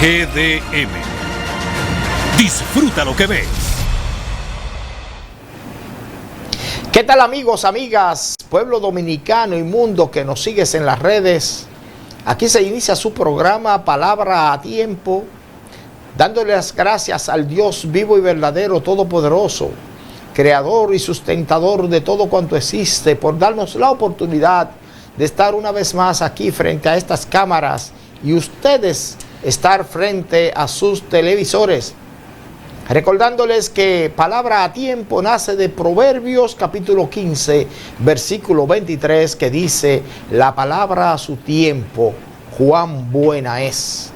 GDM. Disfruta lo que ves. ¿Qué tal, amigos, amigas, pueblo dominicano y mundo que nos sigues en las redes? Aquí se inicia su programa Palabra a Tiempo, dándole las gracias al Dios vivo y verdadero, todopoderoso, creador y sustentador de todo cuanto existe, por darnos la oportunidad de estar una vez más aquí frente a estas cámaras y ustedes estar frente a sus televisores. Recordándoles que Palabra a Tiempo nace de Proverbios capítulo 15, versículo 23, que dice: la palabra a su tiempo, cuán buena es.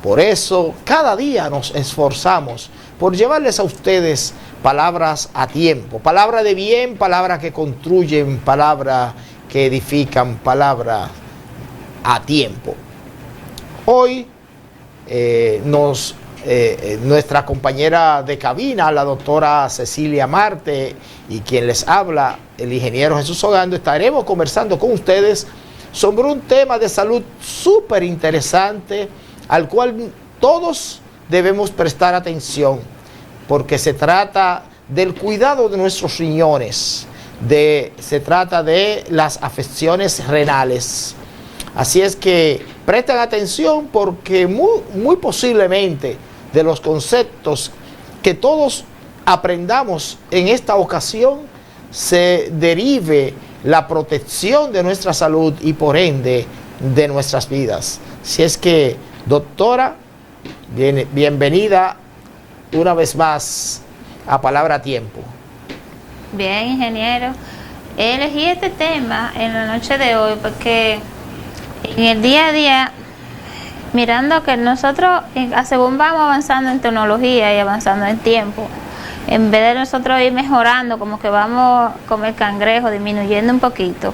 Por eso, cada día nos esforzamos por llevarles a ustedes palabras a tiempo, palabra de bien, palabra que construyen, palabra que edifican, palabra a tiempo. Hoy nuestra compañera de cabina, la doctora Cecilia Marte, y quien les habla, el ingeniero Jesús Ogando, estaremos conversando con ustedes sobre un tema de salud súper interesante al cual todos debemos prestar atención, porque se trata del cuidado de nuestros riñones, se trata de las afecciones renales. Así es que presten atención, porque muy posiblemente de los conceptos que todos aprendamos en esta ocasión se derive la protección de nuestra salud y por ende de nuestras vidas. Si es que, doctora, bienvenida una vez más a Palabra a Tiempo. Bien, ingeniero. Elegí este tema en la noche de hoy porque en el día a día, mirando que nosotros, según vamos avanzando en tecnología y avanzando en tiempo, en vez de nosotros ir mejorando, como que vamos como el cangrejo, disminuyendo un poquito.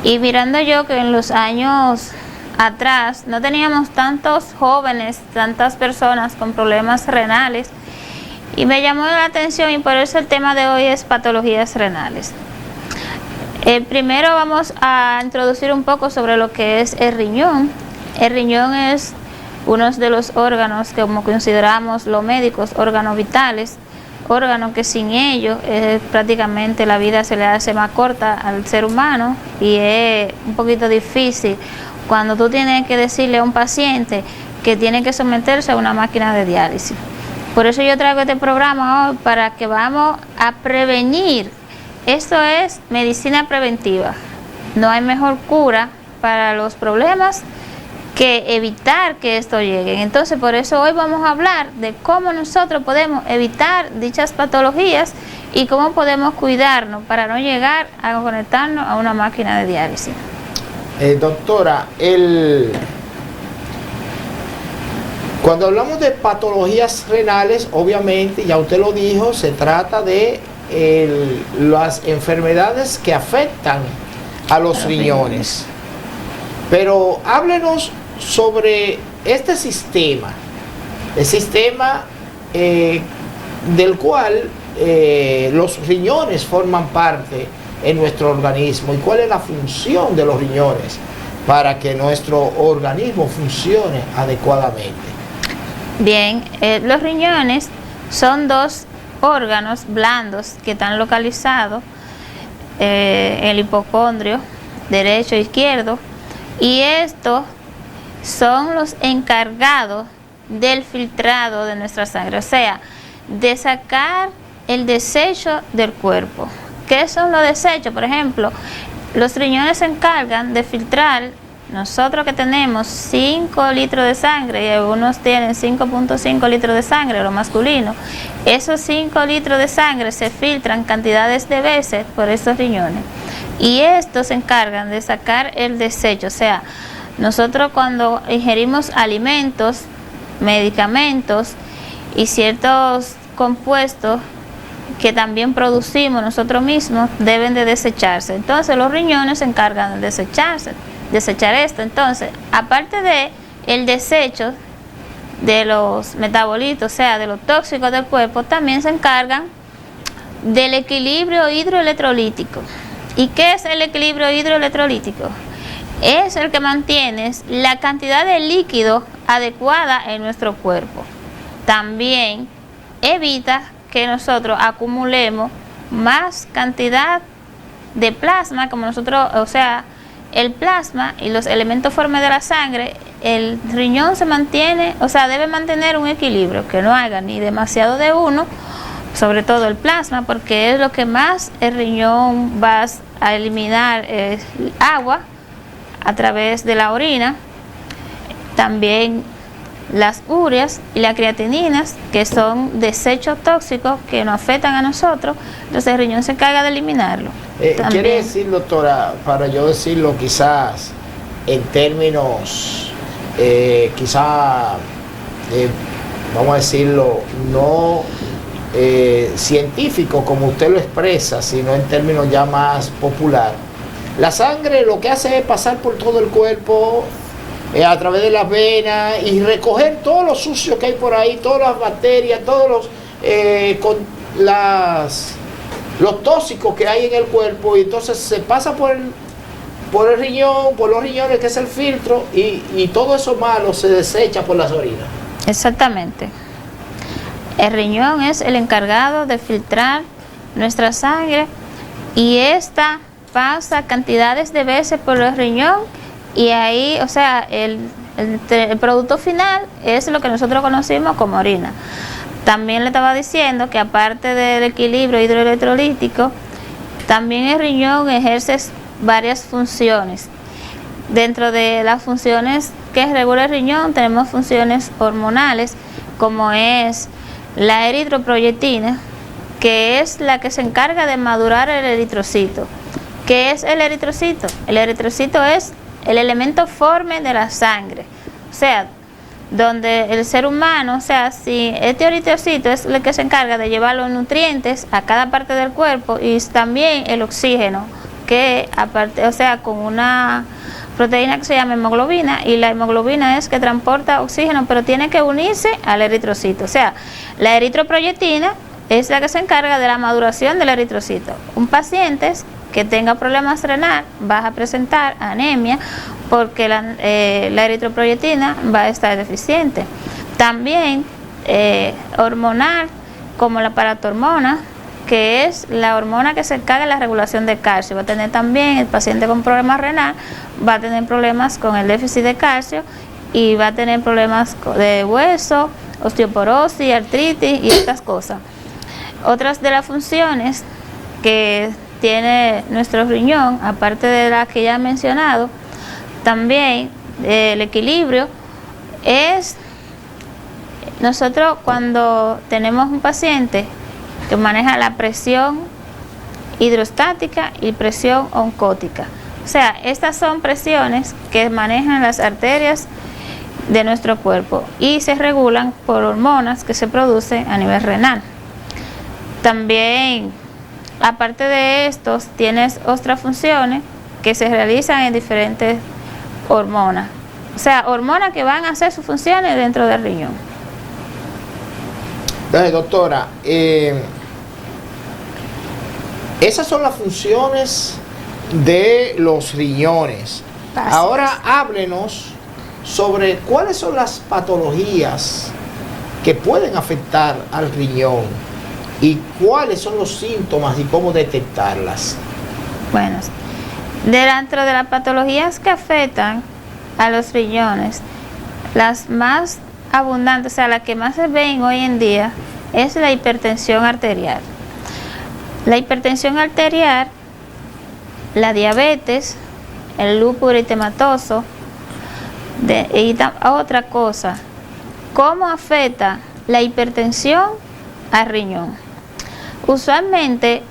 Y mirando yo que en los años atrás no teníamos tantos jóvenes, tantas personas con problemas renales, y me llamó la atención, y por eso el tema de hoy es patologías renales. Primero vamos a introducir un poco sobre lo que es el riñón. El riñón es uno de los órganos que, como consideramos los médicos, órganos vitales, órganos que sin ellos prácticamente la vida se le hace más corta al ser humano, y es un poquito difícil cuando tú tienes que decirle a un paciente que tiene que someterse a una máquina de diálisis. Por eso yo traigo este programa hoy, para que vamos a prevenir. Esto es medicina preventiva. No hay mejor cura para los problemas que evitar que esto llegue. Entonces, por eso hoy vamos a hablar de cómo nosotros podemos evitar dichas patologías y cómo podemos cuidarnos para no llegar a conectarnos a una máquina de diálisis. Doctora, cuando hablamos de patologías renales, obviamente, ya usted lo dijo, se trata de las enfermedades que afectan a los riñones. Pero háblenos sobre este sistema, el sistema del cual los riñones forman parte en nuestro organismo, y cuál es la función de los riñones para que nuestro organismo funcione adecuadamente. Bien, los riñones son dos órganos blandos que están localizados en el hipocondrio derecho e izquierdo, y estos son los encargados del filtrado de nuestra sangre, o sea, de sacar el desecho del cuerpo. ¿Qué son los desechos? Por ejemplo, los riñones se encargan de filtrar. Nosotros que tenemos 5 litros de sangre, y algunos tienen 5.5 litros de sangre, lo masculino, esos 5 litros de sangre se filtran cantidades de veces por estos riñones, y estos se encargan de sacar el desecho. O sea, nosotros cuando ingerimos alimentos, medicamentos y ciertos compuestos que también producimos nosotros mismos, deben de desecharse. Entonces los riñones se encargan de desechar esto. Entonces, aparte de el desecho de los metabolitos, o sea, de los tóxicos del cuerpo, también se encargan del equilibrio hidroelectrolítico. ¿Y qué es el equilibrio hidroelectrolítico? Es el que mantiene la cantidad de líquido adecuada en nuestro cuerpo. También evita que nosotros acumulemos más cantidad de plasma, como nosotros, o sea, el plasma y los elementos formes de la sangre, el riñón se mantiene, o sea, debe mantener un equilibrio, que no haga ni demasiado de uno, sobre todo el plasma, porque es lo que más el riñón va a eliminar agua a través de la orina. También las ureas y las creatininas, que son desechos tóxicos que nos afectan a nosotros, entonces el riñón se encarga de eliminarlo. Quiere decir, doctora, para yo decirlo quizás en términos, vamos a decirlo, no científico como usted lo expresa, sino en términos ya más popular. La sangre lo que hace es pasar por todo el cuerpo, a través de las venas, y recoger todo lo sucio que hay por ahí, todas las bacterias, todos los tóxicos que hay en el cuerpo, y entonces se pasa por el riñón, por los riñones, que es el filtro, y todo eso malo se desecha por las orinas. Exactamente. El riñón es el encargado de filtrar nuestra sangre, y esta pasa cantidades de veces por el riñón, y ahí, o sea, el producto final es lo que nosotros conocimos como orina. También le estaba diciendo que aparte del equilibrio hidroelectrolítico, también el riñón ejerce varias funciones. Dentro de las funciones que regula el riñón tenemos funciones hormonales, como es la eritroproyectina, que es la que se encarga de madurar el eritrocito. ¿Qué es el eritrocito? El eritrocito es el elemento forme de la sangre, o sea, donde el ser humano, o sea, si este eritrocito es el que se encarga de llevar los nutrientes a cada parte del cuerpo, y también el oxígeno, que aparte, o sea, con una proteína que se llama hemoglobina, y la hemoglobina es que transporta oxígeno, pero tiene que unirse al eritrocito. O sea, la eritroproyectina es la que se encarga de la maduración del eritrocito. Un paciente que tenga problemas renal va a presentar anemia, porque la eritroproyectina va a estar deficiente. También hormonal, como la paratormona, que es la hormona que se encarga de la regulación de calcio. Va a tener también, el paciente con problemas renal va a tener problemas con el déficit de calcio, y va a tener problemas de hueso, osteoporosis, artritis y estas cosas. Otras de las funciones que tiene nuestro riñón, aparte de las que ya he mencionado, también el equilibrio, es nosotros cuando tenemos un paciente que maneja la presión hidrostática y presión oncótica. O sea, estas son presiones que manejan las arterias de nuestro cuerpo y se regulan por hormonas que se producen a nivel renal. También, aparte de estos, tienes otras funciones que se realizan en diferentes hormonas. O sea, hormonas que van a hacer sus funciones dentro del riñón. Entonces, doctora, esas son las funciones de los riñones. Así Ahora es. háblenos sobre cuáles son las patologías que pueden afectar al riñón y cuáles son los síntomas y cómo detectarlas. Bueno, dentro de las patologías que afectan a los riñones, las más abundantes, o sea, las que más se ven hoy en día, es la hipertensión arterial. La hipertensión arterial, la diabetes, el lúpulo eritematoso, y otra cosa, ¿cómo afecta la hipertensión al riñón? Usualmente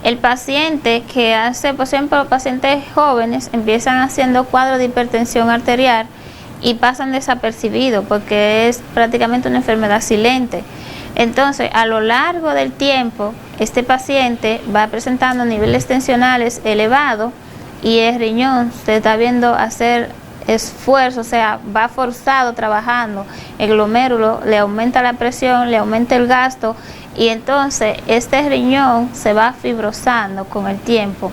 el paciente que hace, por ejemplo, pacientes jóvenes empiezan haciendo cuadros de hipertensión arterial y pasan desapercibidos porque es prácticamente una enfermedad silente. Entonces, a lo largo del tiempo, este paciente va presentando niveles tensionales elevados y el riñón se está viendo hacer esfuerzo, o sea, va forzado trabajando, el glomérulo le aumenta la presión, le aumenta el gasto, y entonces este riñón se va fibrosando con el tiempo.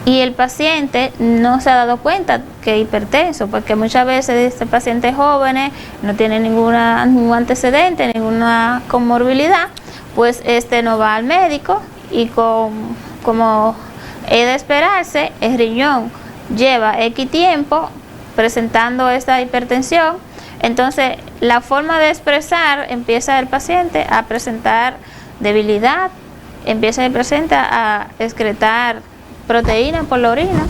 y el paciente no se ha dado cuenta que es hipertenso, porque muchas veces este paciente joven no tiene ningún antecedente, ninguna comorbilidad, pues no va al médico y como es de esperarse, el riñón lleva X tiempo presentando esta hipertensión. Entonces la forma de expresar empieza el paciente a presentar debilidad, empieza el paciente a excretar proteína por la orina,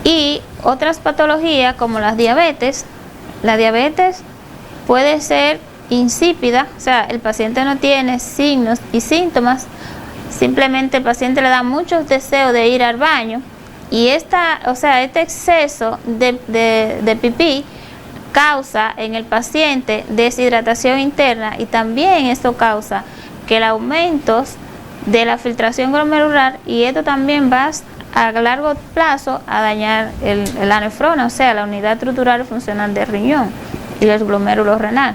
y otras patologías como la diabetes puede ser insípida, o sea, el paciente no tiene signos y síntomas, simplemente el paciente le da muchos deseos de ir al baño, y este exceso de pipí causa en el paciente deshidratación interna, y también esto causa que el aumento de la filtración glomerular, y esto también va a largo plazo a dañar la nefrona, o sea, la unidad estructural y funcional del riñón y el glomérulo renal.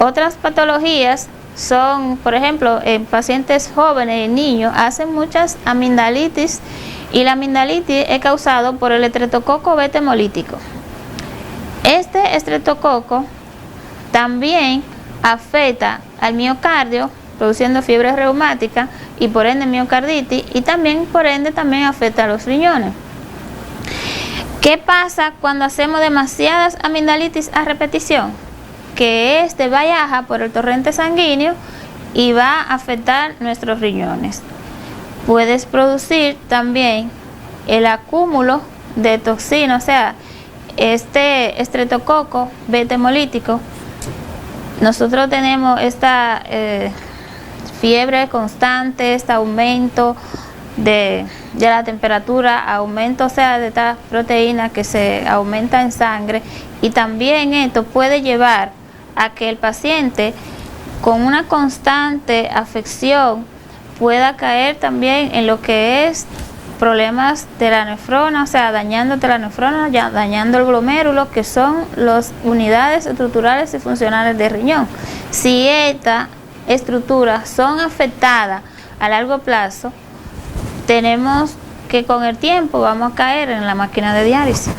Otras patologías son, por ejemplo, en pacientes jóvenes y niños hacen muchas amigdalitis, y la amigdalitis es causado por el estreptococo beta hemolítico. Este estreptococo también afecta al miocardio, produciendo fiebre reumática y por ende miocarditis, y también por ende también afecta a los riñones. ¿Qué pasa cuando hacemos demasiadas amigdalitis a repetición? Que viaja por el torrente sanguíneo y va a afectar nuestros riñones. Puedes producir también el acúmulo de toxinas, o sea, este estreptococo beta hemolítico. Nosotros tenemos esta fiebre constante, este aumento de la temperatura, aumento, o sea, de esta proteína que se aumenta en sangre, y también esto puede llevar a que el paciente con una constante afección pueda caer también en lo que es problemas de la nefrona, o sea, dañándote la nefrona, dañando el glomérulo, que son las unidades estructurales y funcionales del riñón. Si estas estructuras son afectadas a largo plazo, tenemos que con el tiempo vamos a caer en la máquina de diálisis.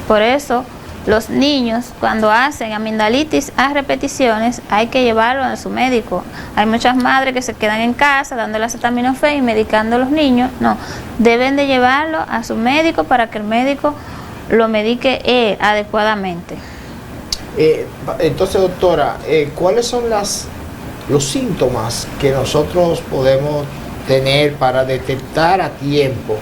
Por eso los niños, cuando hacen amigdalitis a repeticiones, hay que llevarlo a su médico. Hay muchas madres que se quedan en casa dándole acetaminofén y medicando a los niños. No, deben de llevarlo a su médico para que el médico lo medique adecuadamente. Entonces, doctora, ¿cuáles son los síntomas que nosotros podemos tener para detectar a tiempo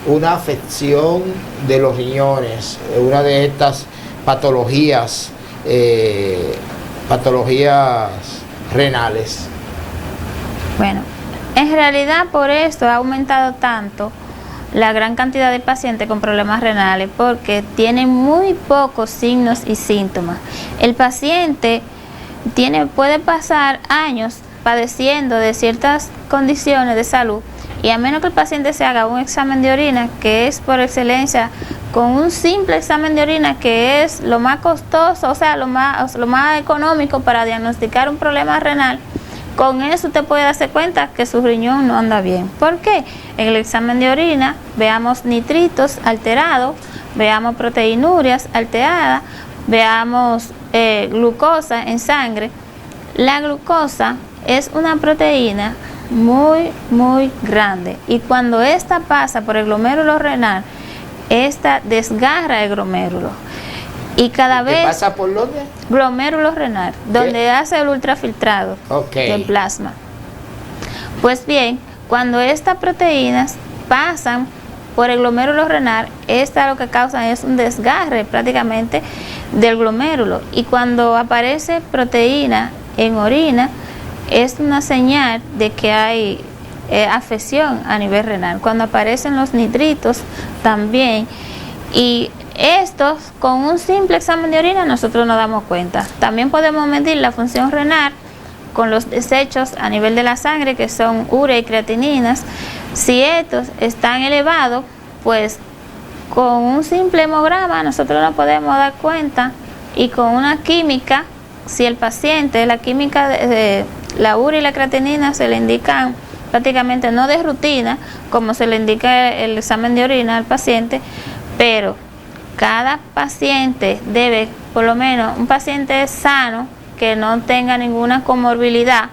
una afección de los riñones, una de estas patologías renales? Bueno, en realidad por esto ha aumentado tanto la gran cantidad de pacientes con problemas renales, porque tienen muy pocos signos y síntomas. El paciente puede pasar años padeciendo de ciertas condiciones de salud, y a menos que el paciente se haga un examen de orina, que es por excelencia, con un simple examen de orina, que es lo más costoso, o sea, lo más económico para diagnosticar un problema renal, con eso usted puede darse cuenta que su riñón no anda bien. ¿Por qué? En el examen de orina veamos nitritos alterados, veamos proteinurias alteradas, veamos glucosa en sangre. La glucosa es una proteína muy grande, y cuando esta pasa por el glomérulo renal, esta desgarra el glomérulo, y cada vez pasa por dónde? Glomérulo renal, donde hace el ultrafiltrado del plasma. Pues bien, cuando estas proteínas pasan por el glomérulo renal, esta lo que causa es un desgarre prácticamente del glomérulo, y cuando aparece proteína en orina es una señal de que hay afección a nivel renal. Cuando aparecen los nitritos también, y estos con un simple examen de orina nosotros nos damos cuenta. También podemos medir la función renal con los desechos a nivel de la sangre, que son urea y creatininas. Si estos están elevados, pues con un simple hemograma nosotros nos podemos dar cuenta, y con una química, si el paciente, la química de la urea y la creatinina se le indican prácticamente no de rutina, como se le indica el examen de orina al paciente, pero cada paciente debe, por lo menos un paciente sano, que no tenga ninguna comorbilidad,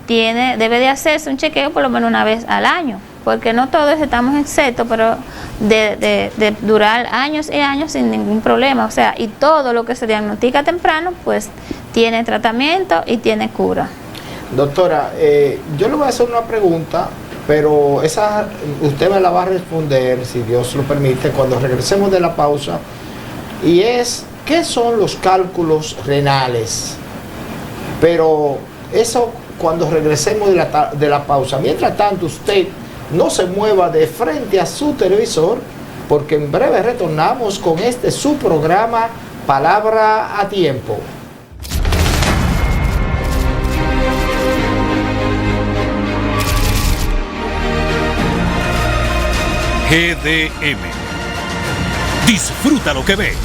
debe de hacerse un chequeo por lo menos una vez al año, porque no todos estamos exentos, pero de durar años y años sin ningún problema, o sea, y todo lo que se diagnostica temprano, pues tiene tratamiento y tiene cura. Doctora, yo le voy a hacer una pregunta, pero esa usted me la va a responder, si Dios lo permite, cuando regresemos de la pausa, y es, ¿qué son los cálculos renales? Pero eso cuando regresemos de la pausa. Mientras tanto, usted no se mueva de frente a su televisor, porque en breve retornamos con su programa Palabra a Tiempo. GDM. Disfruta lo que ves.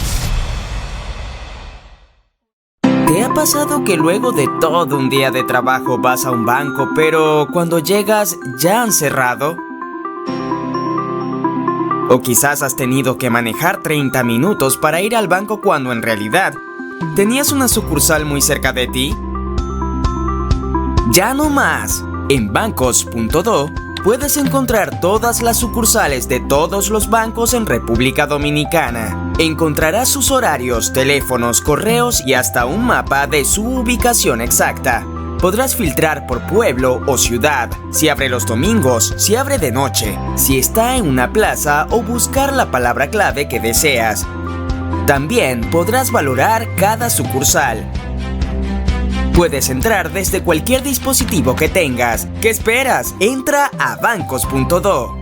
¿Te ha pasado que luego de todo un día de trabajo vas a un banco, pero cuando llegas ya han cerrado? O quizás has tenido que manejar 30 minutos para ir al banco cuando en realidad tenías una sucursal muy cerca de ti. Ya no más. En bancos.do puedes encontrar todas las sucursales de todos los bancos en República Dominicana. Encontrarás sus horarios, teléfonos, correos y hasta un mapa de su ubicación exacta. Podrás filtrar por pueblo o ciudad, si abre los domingos, si abre de noche, si está en una plaza o buscar la palabra clave que deseas. También podrás valorar cada sucursal. Puedes entrar desde cualquier dispositivo que tengas. ¿Qué esperas? Entra a bancos.do.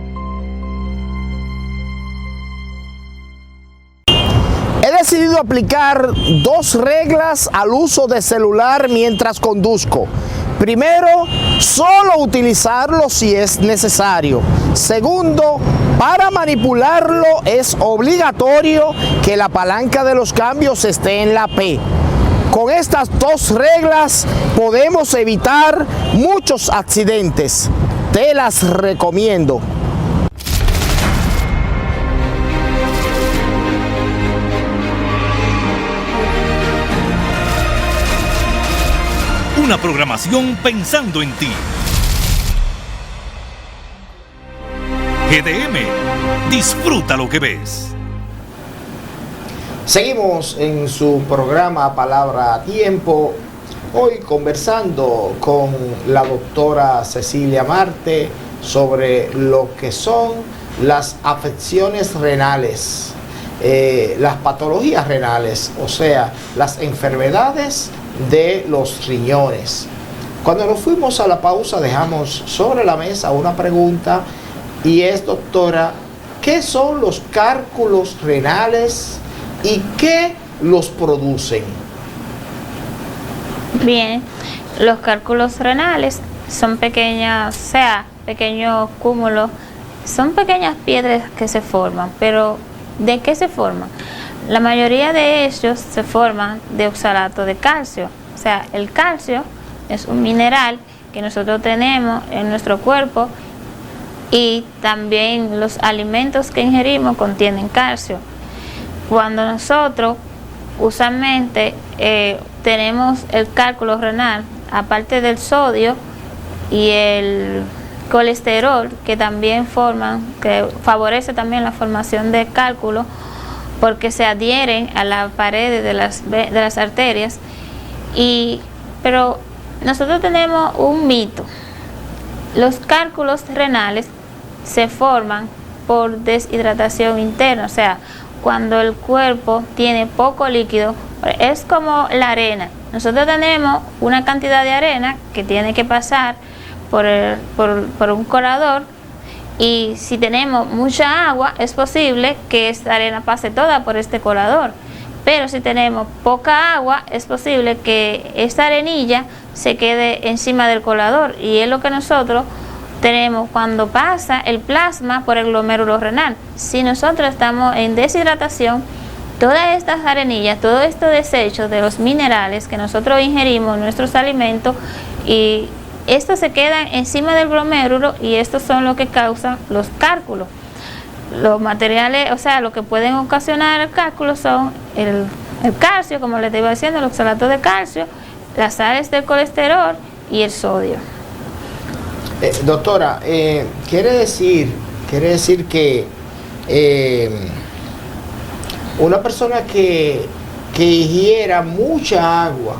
He decidido aplicar 2 reglas al uso de celular mientras conduzco. Primero, solo utilizarlo si es necesario. Segundo, para manipularlo es obligatorio que la palanca de los cambios esté en la P. Con estas 2 reglas podemos evitar muchos accidentes. Te las recomiendo. Una programación pensando en ti. GDM. Disfruta lo que ves. Seguimos en su programa Palabra a Tiempo, hoy conversando con la doctora Cecilia Marte sobre lo que son las afecciones renales, las patologías renales, o sea, las enfermedades de los riñones. Cuando nos fuimos a la pausa dejamos sobre la mesa una pregunta y es, doctora, ¿qué son los cálculos renales y qué los producen? Bien, los cálculos renales son pequeños cúmulos, son pequeñas piedras que se forman, pero ¿de qué se forman? La mayoría de ellos se forman de oxalato de calcio, o sea, el calcio es un mineral que nosotros tenemos en nuestro cuerpo y también los alimentos que ingerimos contienen calcio. Cuando nosotros usualmente tenemos el cálculo renal, aparte del sodio y el colesterol, que también que favorece también la formación de cálculo, porque se adhieren a la pared de las arterias. Pero nosotros tenemos un mito. Los cálculos renales se forman por deshidratación interna, o sea, cuando el cuerpo tiene poco líquido, es como la arena. Nosotros tenemos una cantidad de arena que tiene que pasar por un colador, y si tenemos mucha agua es posible que esta arena pase toda por este colador, pero si tenemos poca agua es posible que esta arenilla se quede encima del colador, y es lo que nosotros tenemos cuando pasa el plasma por el glomérulo renal. Si nosotros estamos en deshidratación, todas estas arenillas, todos estos desechos de los minerales que nosotros ingerimos en nuestros alimentos y estos se quedan encima del glomérulo y estos son lo que causan los cálculos. Los materiales, o sea, lo que pueden ocasionar el cálculo son el calcio, como les iba diciendo, el oxalato de calcio, las sales del colesterol y el sodio. Doctora, quiere decir que una persona que ingiera mucha agua,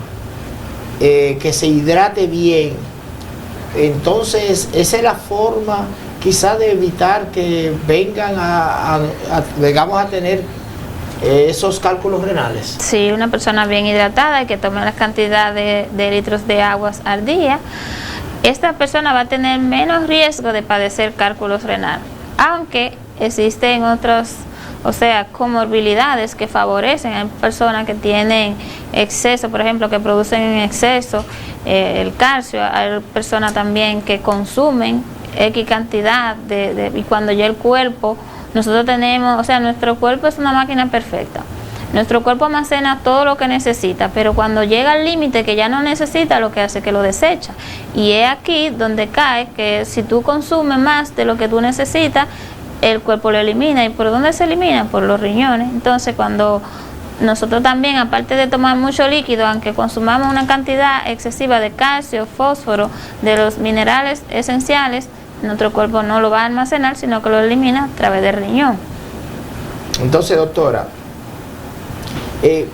que se hidrate bien, entonces esa es la forma quizá de evitar que vengan vengamos a tener esos cálculos renales. Sí, una persona bien hidratada y que tome la cantidad de litros de aguas al día, esta persona va a tener menos riesgo de padecer cálculos renales, aunque existen otros, o sea, comorbilidades que favorecen. Hay personas que tienen exceso, por ejemplo, que producen en exceso el calcio. Hay personas también que consumen X cantidad y cuando ya el cuerpo, nosotros tenemos, o sea, nuestro cuerpo es una máquina perfecta. Nuestro cuerpo almacena todo lo que necesita, pero cuando llega al límite que ya no necesita, lo que hace es que lo desecha. Y es aquí donde cae que si tú consumes más de lo que tú necesitas, el cuerpo lo elimina. ¿Y por dónde se elimina? Por los riñones. Entonces, cuando nosotros también, aparte de tomar mucho líquido, aunque consumamos una cantidad excesiva de calcio, fósforo, de los minerales esenciales, nuestro cuerpo no lo va a almacenar, sino que lo elimina a través del riñón. Entonces, doctora,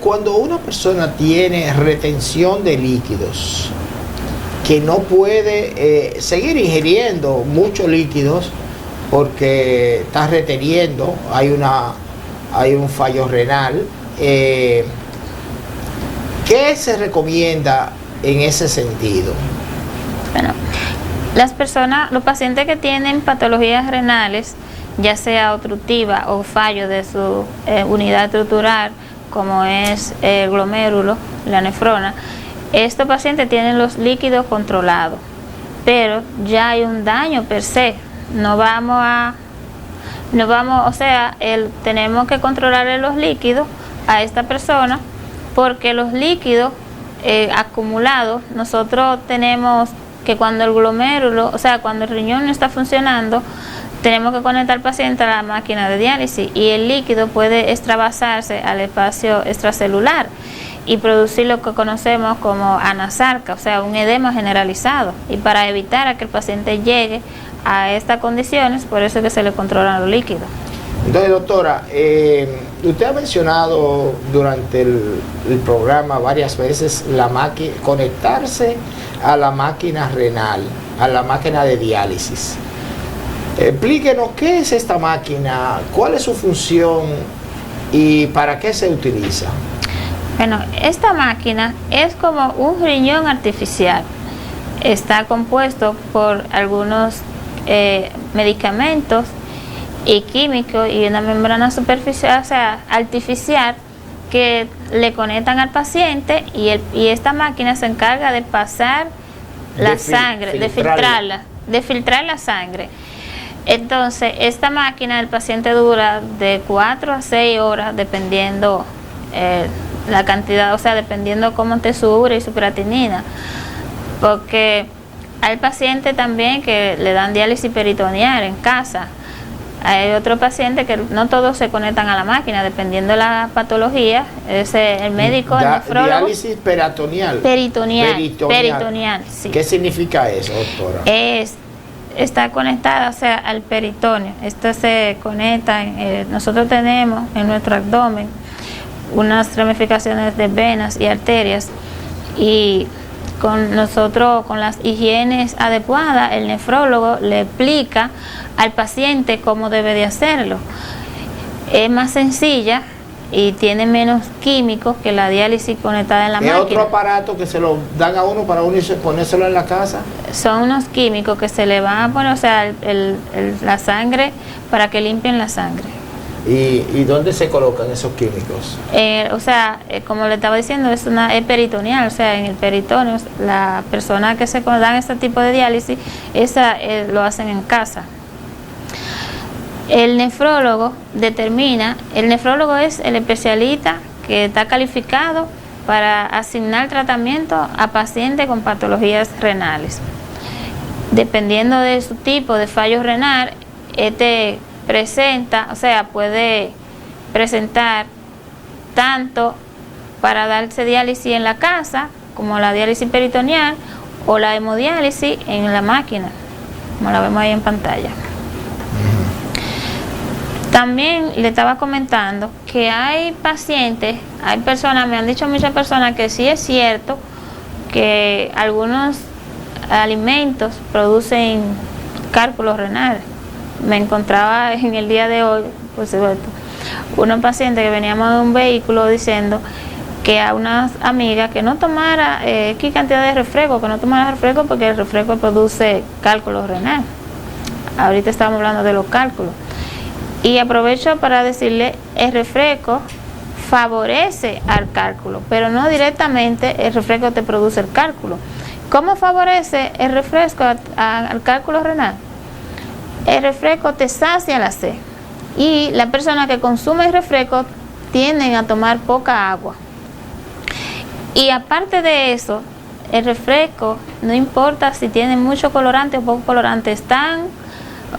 cuando una persona tiene retención de líquidos, que no puede seguir ingiriendo muchos líquidos porque está reteniendo, hay un fallo renal, ¿qué se recomienda en ese sentido? Bueno, las personas, los pacientes que tienen patologías renales, ya sea obstructiva o fallo de su unidad estructural, como es el glomérulo, la nefrona, estos pacientes tienen los líquidos controlados, pero ya hay un daño per se. Tenemos que controlar los líquidos a esta persona, porque los líquidos acumulados, nosotros tenemos que cuando el glomérulo, o sea, cuando el riñón no está funcionando, tenemos que conectar al paciente a la máquina de diálisis y el líquido puede extravasarse al espacio extracelular y producir lo que conocemos como anasarca, o sea, un edema generalizado. Y para evitar a que el paciente llegue a estas condiciones, por eso es que se le controlan los líquidos. Entonces, doctora, usted ha mencionado durante el programa varias veces conectarse a la máquina renal, a la máquina de diálisis. Explíquenos qué es esta máquina, cuál es su función y para qué se utiliza. Bueno, esta máquina es como un riñón artificial. Está compuesto por algunos medicamentos y químicos y una membrana superficial, o sea, artificial, que le conectan al paciente y esta máquina se encarga de pasar la sangre, de filtrar la sangre. Entonces, esta máquina el paciente dura de 4 a 6 horas dependiendo la cantidad, o sea, dependiendo cómo esté su urea y su creatinina, porque hay pacientes también que le dan diálisis peritoneal en casa. Hay otros pacientes que no todos se conectan a la máquina, dependiendo de la patología. El médico, el nefrólogo. Diálisis peritoneal. Peritoneal, sí. ¿Qué significa eso, doctora? Está conectada, o sea, al peritoneo. Esto se conecta, nosotros tenemos en nuestro abdomen unas ramificaciones de venas y arterias, y con las higienes adecuadas, el nefrólogo le explica al paciente cómo debe de hacerlo. Es más sencilla y tiene menos químicos que la diálisis conectada en la máquina. ¿Es otro aparato que se lo dan a uno para uno ponérselo en la casa? Son unos químicos que se le van a poner, o sea, la sangre, para que limpien la sangre. ¿Y dónde se colocan esos químicos? Como le estaba diciendo, es peritoneal, o sea, en el peritoneo. La persona que se dan este tipo de diálisis, lo hacen en casa. El nefrólogo el nefrólogo es el especialista que está calificado para asignar tratamiento a pacientes con patologías renales. dependiendo de su tipo de fallo renal, presenta, o sea, puede presentar tanto para darse diálisis en la casa, como la diálisis peritoneal o la hemodiálisis en la máquina, como la vemos ahí en pantalla. También le estaba comentando que hay pacientes, hay personas, me han dicho muchas personas que sí es cierto que algunos alimentos producen cálculos renales. Me encontraba en el día de hoy, por supuesto, unos pacientes que veníamos de un vehículo diciendo que a unas amigas que no tomara X cantidad de refresco, que no tomara refresco porque el refresco produce cálculos renales. Ahorita estamos hablando de los cálculos. Y aprovecho para decirle, el refresco favorece al cálculo, pero no directamente el refresco te produce el cálculo. ¿Cómo favorece el refresco al cálculo renal? El refresco te sacia la sed y la persona que consume el refresco tienden a tomar poca agua. Y aparte de eso, el refresco, no importa si tiene mucho colorante o poco colorante, están,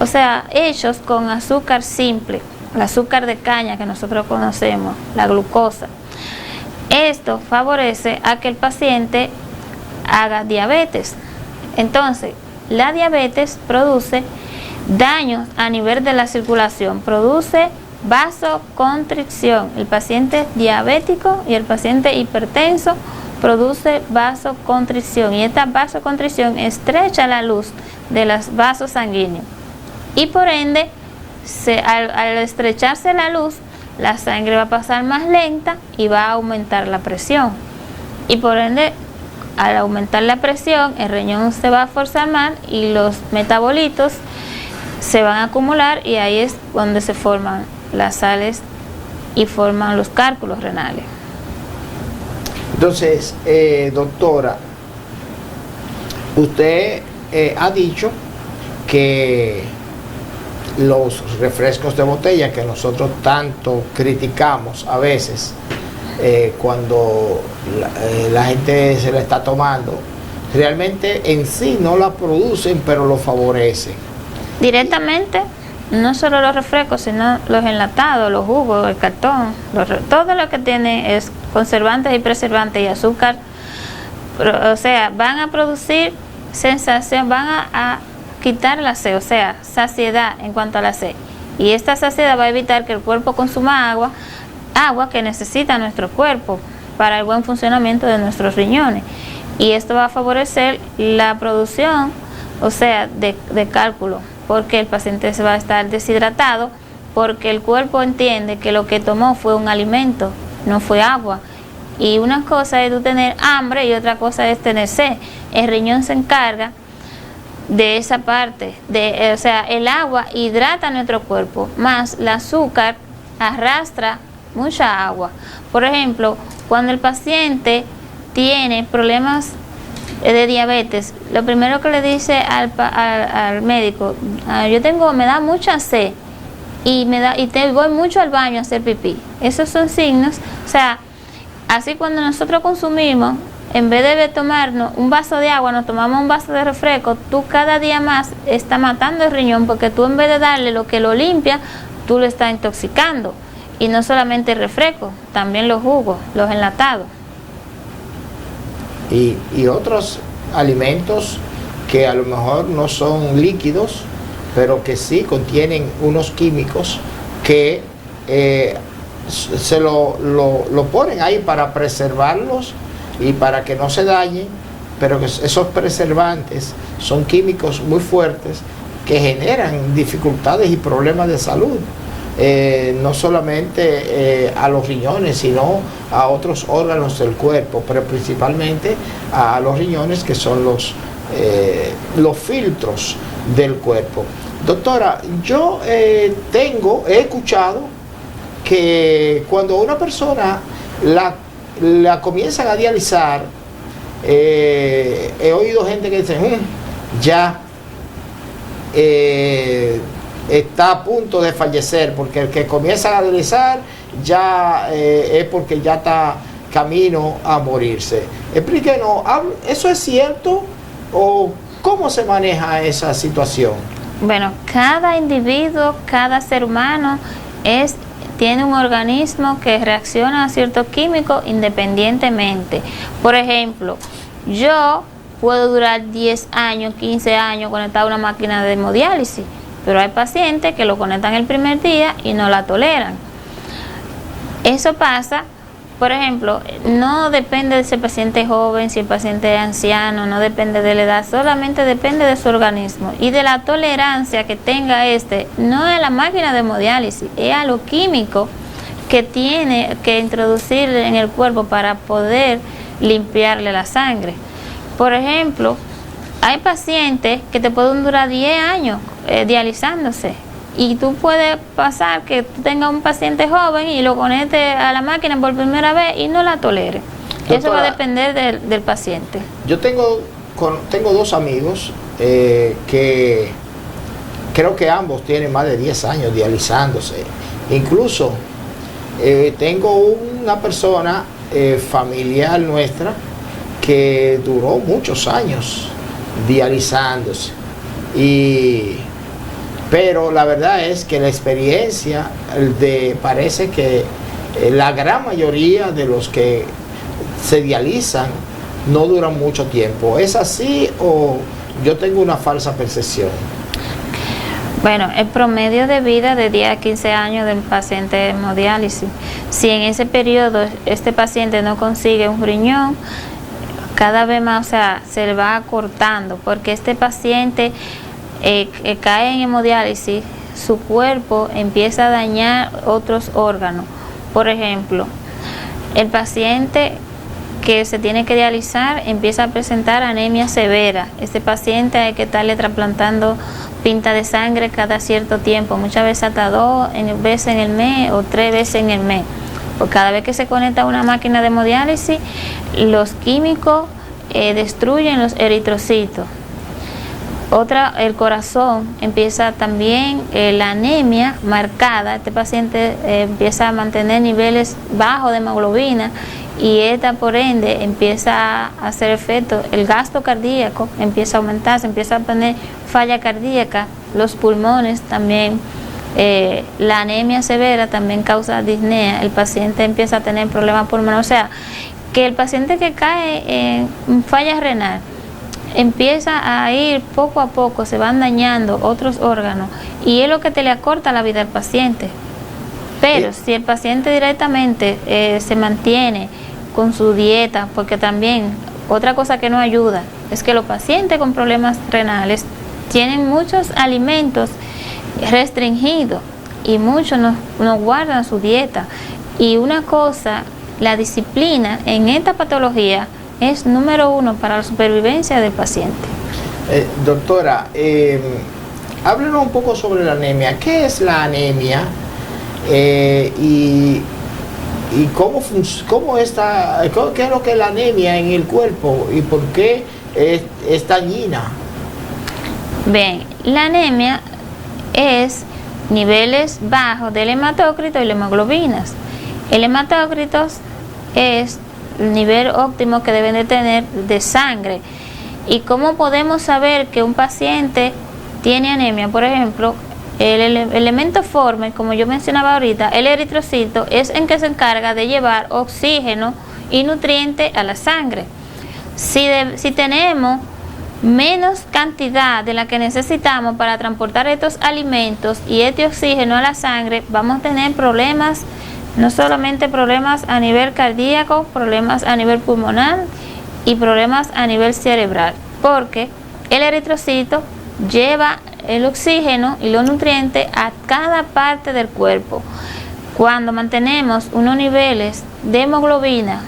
o sea, hechos con azúcar simple, el azúcar de caña que nosotros conocemos, la glucosa. Esto favorece a que el paciente haga diabetes. Entonces, la diabetes produce daños a nivel de la circulación, produce vasoconstricción. El paciente diabético y el paciente hipertenso produce vasoconstricción, y esta vasoconstricción estrecha la luz de los vasos sanguíneos y por ende al estrecharse la luz, la sangre va a pasar más lenta y va a aumentar la presión, y por ende al aumentar la presión el riñón se va a forzar más y los metabolitos se van a acumular, y ahí es donde se forman las sales y forman los cálculos renales. Entonces, doctora, usted ha dicho que los refrescos de botella que nosotros tanto criticamos a veces cuando la gente se la está tomando, realmente en sí no la producen, pero lo favorecen. Directamente, no solo los refrescos, sino los enlatados, los jugos, el cartón, todo lo que tiene es conservantes y preservantes y azúcar, o sea, van a producir sensación, van a quitar la sed, o sea, saciedad en cuanto a la sed. Y esta saciedad va a evitar que el cuerpo consuma agua que necesita nuestro cuerpo para el buen funcionamiento de nuestros riñones. Y esto va a favorecer la producción, o sea, de cálculo, porque el paciente se va a estar deshidratado, porque el cuerpo entiende que lo que tomó fue un alimento, no fue agua. Y una cosa es tú tener hambre y otra cosa es tener sed. El riñón se encarga de esa parte, o sea, el agua hidrata nuestro cuerpo, más el azúcar arrastra mucha agua. Por ejemplo, cuando el paciente tiene problemas de diabetes, lo primero que le dice al médico, me da mucha sed y voy mucho al baño a hacer pipí. Esos son signos, o sea, así cuando nosotros consumimos, en vez de tomarnos un vaso de agua, nos tomamos un vaso de refresco, tú cada día más estás matando el riñón, porque tú en vez de darle lo que lo limpia, tú lo estás intoxicando. Y no solamente el refresco, también los jugos, los enlatados. Y otros alimentos que a lo mejor no son líquidos, pero que sí contienen unos químicos que se lo ponen ahí para preservarlos y para que no se dañen, pero que esos preservantes son químicos muy fuertes que generan dificultades y problemas de salud, no solamente a los riñones, sino a otros órganos del cuerpo, pero principalmente a los riñones, que son los filtros del cuerpo. Doctora, yo he escuchado que cuando una persona la comienzan a dializar, he oído gente que dice, ya está a punto de fallecer, porque el que comienza a dializar ya es porque ya está camino a morirse. Explíquenos, ¿eso es cierto o ¿Cómo se maneja esa situación? Bueno, cada individuo, cada ser humano tiene un organismo que reacciona a ciertos químicos independientemente. Por ejemplo, yo puedo durar 10 años, 15 años conectado a una máquina de hemodiálisis, pero hay pacientes que lo conectan el primer día y no la toleran. Eso pasa, por ejemplo, no depende de si el paciente es joven, si el paciente es anciano, no depende de la edad, solamente depende de su organismo y de la tolerancia que tenga no es a la máquina de hemodiálisis, es a lo químico que tiene que introducir en el cuerpo para poder limpiarle la sangre. Por ejemplo, hay pacientes que te pueden durar 10 años dializándose. Y tú puedes pasar que tú tengas un paciente joven y lo conectes a la máquina por primera vez y no la tolere. Doctora, eso va a depender del paciente. Yo tengo 2 amigos que creo que ambos tienen más de 10 años dializándose. Incluso tengo una persona familiar nuestra que duró muchos años dializándose. Pero la verdad es que la experiencia parece que la gran mayoría de los que se dializan no duran mucho tiempo. ¿Es así o yo tengo una falsa percepción? Bueno, el promedio de vida de 10 a 15 años del paciente de hemodiálisis. Si en ese periodo este paciente no consigue un riñón, cada vez más, se le va acortando, porque este paciente cae en hemodiálisis, su cuerpo empieza a dañar otros órganos. Por ejemplo, el paciente que se tiene que dializar empieza a presentar anemia severa. Este paciente hay que estarle trasplantando pinta de sangre cada cierto tiempo, muchas veces hasta 2 veces en el mes o 3 veces en el mes. Por cada vez que se conecta a una máquina de hemodiálisis, los químicos destruyen los eritrocitos. El corazón empieza también la anemia marcada. Este paciente empieza a mantener niveles bajos de hemoglobina y esta por ende empieza a hacer efecto. El gasto cardíaco empieza a aumentar, se empieza a tener falla cardíaca, los pulmones también. La anemia severa también causa disnea, el paciente empieza a tener problemas pulmonares. O sea, que el paciente que cae en falla renal empieza a ir poco a poco, se van dañando otros órganos y es lo que te le acorta la vida al paciente. Pero si el paciente directamente se mantiene con su dieta, porque también otra cosa que no ayuda es que los pacientes con problemas renales tienen muchos alimentos restringidos y muchos no guardan su dieta. Y una cosa, la disciplina en esta patología es número 1 para la supervivencia del paciente. Doctora, háblenos un poco sobre la anemia. ¿Qué es la anemia? Y cómo está, qué es lo que es la anemia en el cuerpo y por qué es dañina. Bien, la anemia es niveles bajos del hematócrito y la hemoglobina. El hematócrito es el nivel óptimo que deben de tener de sangre. ¿Y cómo podemos saber que un paciente tiene anemia? Por ejemplo, el elemento forme, como yo mencionaba ahorita, el eritrocito, es el que se encarga de llevar oxígeno y nutrientes a la sangre. Si tenemos menos cantidad de la que necesitamos para transportar estos alimentos y este oxígeno a la sangre, vamos a tener problemas, no solamente problemas a nivel cardíaco, problemas a nivel pulmonar y problemas a nivel cerebral, porque el eritrocito lleva el oxígeno y los nutrientes a cada parte del cuerpo. Cuando mantenemos unos niveles de hemoglobina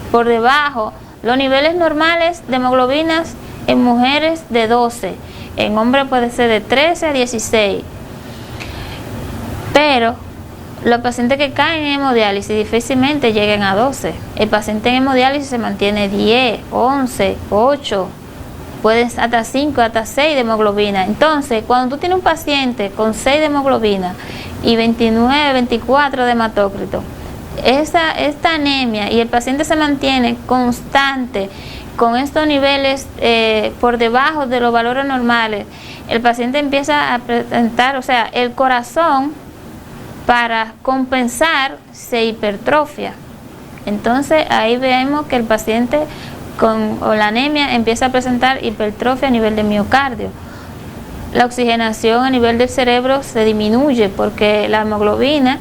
por debajo, los niveles normales de hemoglobinas en mujeres de 12, en hombres puede ser de 13 a 16, pero los pacientes que caen en hemodiálisis difícilmente lleguen a 12. El paciente en hemodiálisis se mantiene 10, 11, 8, puedes hasta 5, hasta 6 de hemoglobina. Entonces, cuando tú tienes un paciente con 6 de hemoglobina y 29, 24 de hematócrito, esta anemia y el paciente se mantiene constante con estos niveles por debajo de los valores normales, el paciente empieza a presentar, o sea, el corazón para compensar se hipertrofia. Entonces ahí vemos que el paciente con la anemia empieza a presentar hipertrofia a nivel de miocardio. La oxigenación a nivel del cerebro se disminuye porque la hemoglobina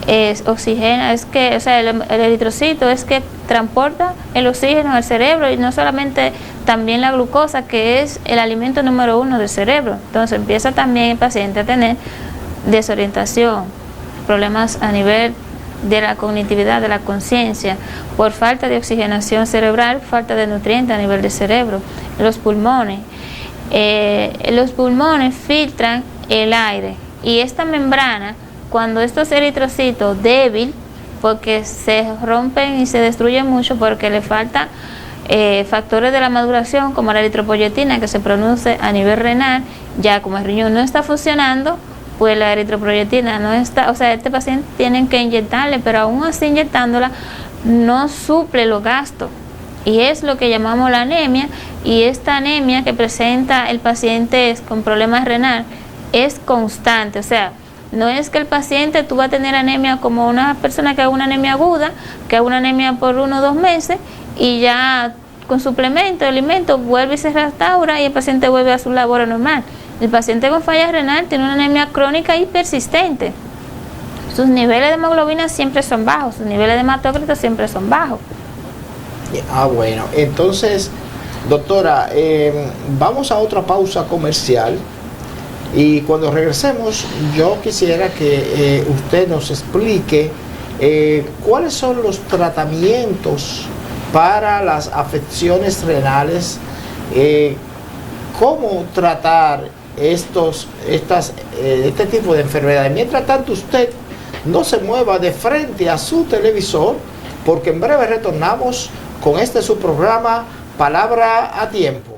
es oxigena, es que, o sea, el eritrocito es que transporta el oxígeno al cerebro, y no solamente, también la glucosa, que es el alimento número 1 del cerebro. Entonces empieza también el paciente a tener desorientación, problemas a nivel de la cognitividad, de la conciencia, por falta de oxigenación cerebral, falta de nutrientes a nivel del cerebro. Los pulmones filtran el aire, y esta membrana, cuando estos eritrocitos débil, porque se rompen y se destruyen mucho porque le falta factores de la maduración, como la eritropoyetina, que se produce a nivel renal, ya como el riñón no está funcionando, pues la eritropoyetina no está, o sea, este paciente tienen que inyectarle, pero aún así inyectándola no suple los gastos, y es lo que llamamos la anemia. Y esta anemia que presenta el paciente con problemas renal es constante, o sea, no es que el paciente, tú vas a tener anemia como una persona que haga una anemia aguda, que haga una anemia por 1 o 2 meses, y ya con suplemento, alimento, vuelve y se restaura y el paciente vuelve a su labor normal. El paciente con falla renal tiene una anemia crónica y persistente. Sus niveles de hemoglobina siempre son bajos, sus niveles de hematócrito siempre son bajos. Bueno, entonces, doctora, vamos a otra pausa comercial, y cuando regresemos yo quisiera que usted nos explique cuáles son los tratamientos para las afecciones renales, cómo tratar este tipo de enfermedades. Mientras tanto, usted no se mueva de frente a su televisor, porque en breve retornamos con su programa Palabra a Tiempo.